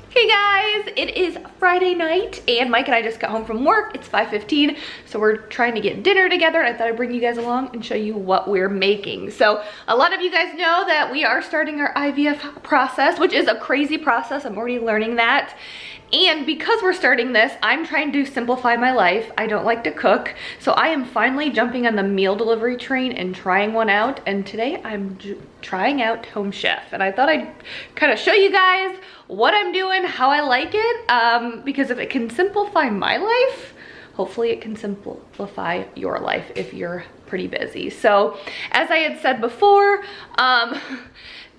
Hey guys, it is Friday night and Mike and I just got home from work. It's 5:15, so we're trying to get dinner together, and I thought I'd bring you guys along and show you what we're making. So a lot of you guys know that we are starting our IVF process, which is a crazy process. I'm already learning that. And because we're starting this, I'm trying to simplify my life. I don't like to cook, so I am finally jumping on the meal delivery train and trying one out. And today I'm trying out Home Chef. And I thought I'd kind of show you guys what I'm doing, how I like it, because if it can simplify my life, hopefully it can simplify your life if you're pretty busy. So as I had said before,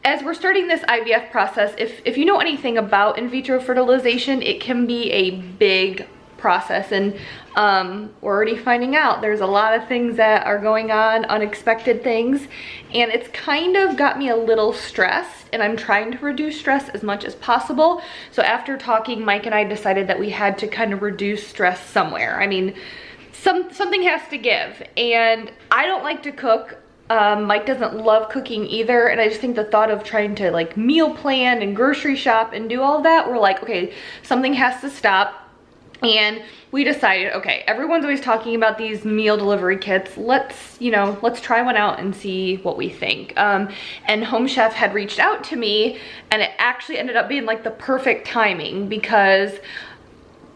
as we're starting this IVF process, if you know anything about in vitro fertilization, it can be a big process, and we're already finding out there's a lot of things that are going on, unexpected things, and it's kind of got me a little stressed, and I'm trying to reduce stress as much as possible. So after talking, Mike and I decided that we had to kind of reduce stress somewhere. I mean, something has to give, and I don't like to cook. Mike doesn't love cooking either, and I just think the thought of trying to like meal plan and grocery shop and do all that, we're like, okay, something has to stop. And we decided, okay, everyone's always talking about these meal delivery kits. Let's try one out and see what we think. And Home Chef had reached out to me, and it actually ended up being like the perfect timing because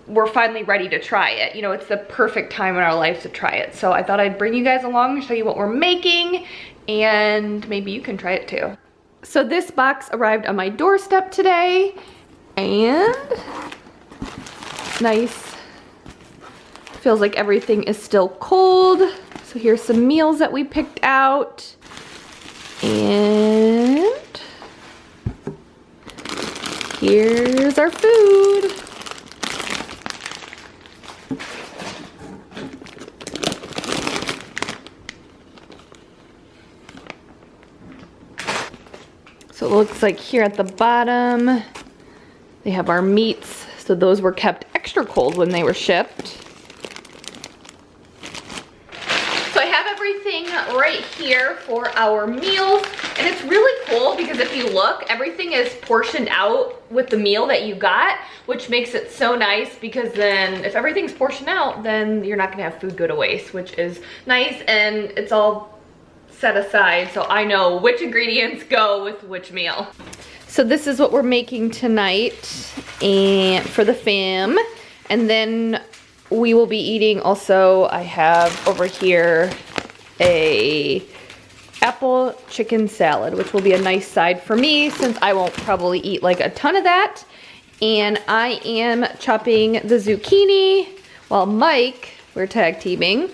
we're finally ready to try it. You know, it's the perfect time in our lives to try it. So I thought I'd bring you guys along and show you what we're making, and maybe you can try it too. So this box arrived on my doorstep today, and nice. Feels like everything is still cold. So here's some meals that we picked out. And here's our food. So it looks like here at the bottom, they have our meats. So those were kept extra cold when they were shipped. So I have everything right here for our meals. And it's really cool because if you look, everything is portioned out with the meal that you got, which makes it so nice, because then if everything's portioned out, then you're not gonna have food go to waste, which is nice, and it's all set aside so I know which ingredients go with which meal. So this is what we're making tonight and for the fam, and then we will be eating also, I have over here a apple chicken salad, which will be a nice side for me since I won't probably eat like a ton of that. And I am chopping the zucchini while Mike, we're tag teaming,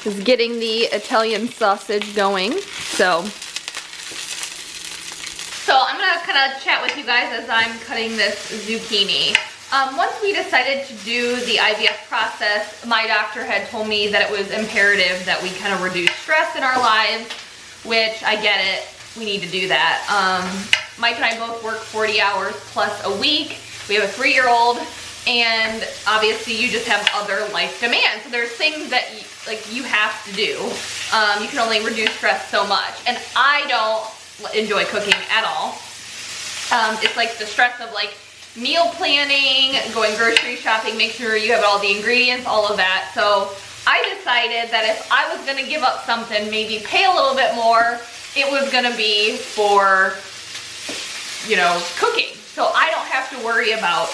is getting the Italian sausage going. So I'm gonna kind of chat with you guys as I'm cutting this zucchini. Once we decided to do the IVF process, my doctor had told me that it was imperative that we kind of reduce stress in our lives, which I get it, we need to do that. Mike and I both work 40 hours plus a week. We have a 3-year-old, and obviously you just have other life demands. So there's things that you have to do. You can only reduce stress so much, and I don't enjoy cooking at all. It's like the stress of like meal planning, going grocery shopping, make sure you have all the ingredients, all of that. So I decided that if I was gonna give up something, maybe pay a little bit more, it was gonna be for, you know, cooking. So I don't have to worry about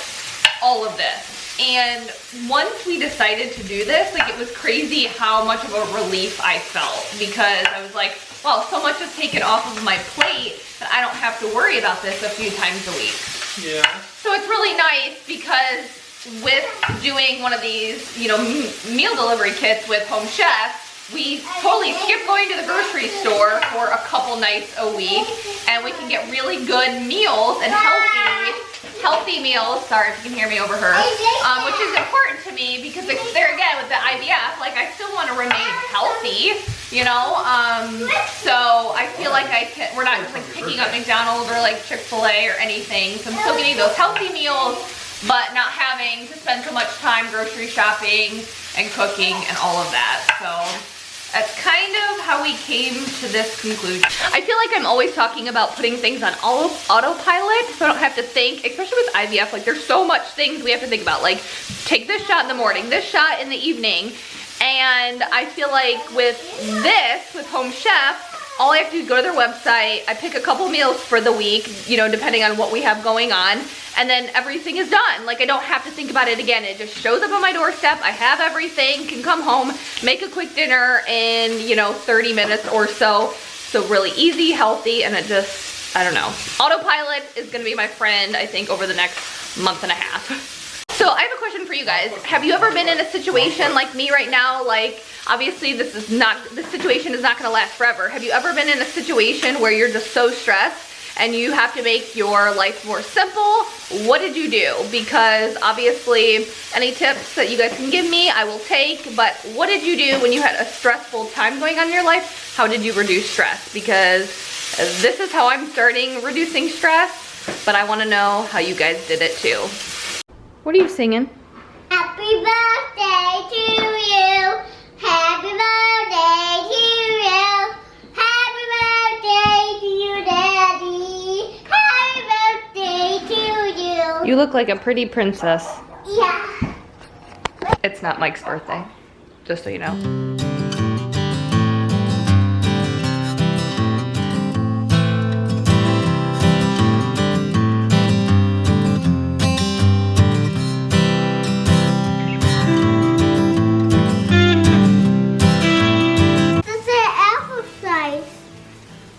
all of this. And once we decided to do this, like, it was crazy how much of a relief I felt, because I was like, wow, so much is taken off of my plate that I don't have to worry about this a few times a week. Yeah. So it's really nice because with doing one of these, you know, meal delivery kits with Home Chef, we totally skip going to the grocery store for a couple nights a week, and we can get really good meals and healthy meals. Sorry if you can hear me over her, which is important to me because there again with the IVF, like, I still want to remain healthy, you know. So I feel like we're not just like picking up McDonald's or like Chick-fil-A or anything. So I'm still getting those healthy meals, but not having to spend so much time grocery shopping and cooking and all of that. So that's kind of how we came to this conclusion. I feel like I'm always talking about putting things on autopilot, so I don't have to think, especially with IVF, like there's so much things we have to think about, like take this shot in the morning, this shot in the evening, and I feel like with Home Chef, all I have to do is go to their website, I pick a couple meals for the week, you know, depending on what we have going on, and then everything is done. Like I don't have to think about it again. It just shows up on my doorstep. I have everything, can come home, make a quick dinner in, you know, 30 minutes or so. So really easy, healthy, and it just, I don't know. Autopilot is gonna be my friend, I think, over the next month and a half. So I have a question for you guys. Have you ever been in a situation like me right now? Like, obviously this situation is not gonna last forever. Have you ever been in a situation where you're just so stressed and you have to make your life more simple? What did you do? Because obviously any tips that you guys can give me, I will take, but what did you do when you had a stressful time going on in your life? How did you reduce stress? Because this is how I'm starting reducing stress, but I wanna know how you guys did it too. What are you singing? Happy birthday to you. Happy birthday to you. Happy birthday to you, Daddy. Happy birthday to you. You look like a pretty princess. Yeah. It's not Mike's birthday, just so you know.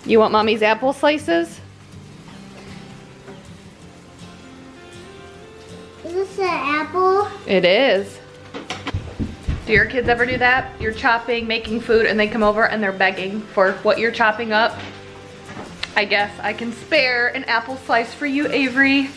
You want Mommy's apple slices? Is this an apple? It is. Do your kids ever do that? You're chopping, making food, and they come over and they're begging for what you're chopping up? I guess I can spare an apple slice for you, Avery.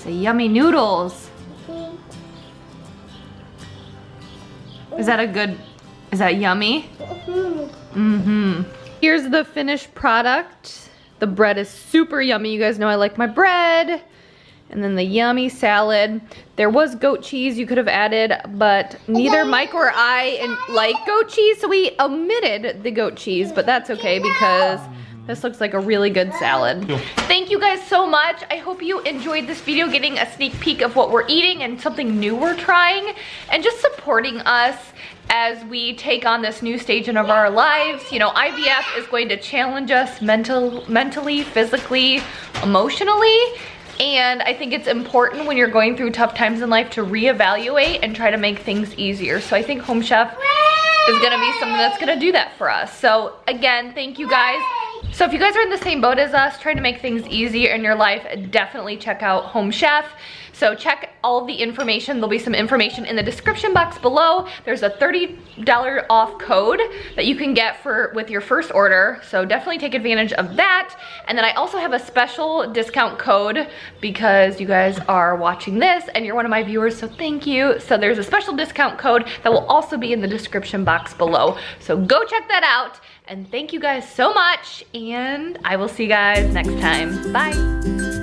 Yummy noodles. Is that yummy? Mm-hmm. Here's the finished product. The bread is super yummy. You guys know I like my bread. And then the yummy salad. There was goat cheese you could have added, but neither Mike or I like goat cheese, so we omitted the goat cheese, but that's okay because this looks like a really good salad. Thank you guys so much. I hope you enjoyed this video, getting a sneak peek of what we're eating and something new we're trying, and just supporting us as we take on this new stage of our lives. You know, IVF is going to challenge us mentally, physically, emotionally, and I think it's important when you're going through tough times in life to reevaluate and try to make things easier. So I think Home Chef is gonna be something that's gonna do that for us. So again, thank you guys. So if you guys are in the same boat as us, trying to make things easier in your life, definitely check out Home Chef. So check all of the information. There'll be some information in the description box below. There's a $30 off code that you can get with your first order. So definitely take advantage of that. And then I also have a special discount code because you guys are watching this and you're one of my viewers, so thank you. So there's a special discount code that will also be in the description box below. So go check that out. And thank you guys so much, and I will see you guys next time. Bye.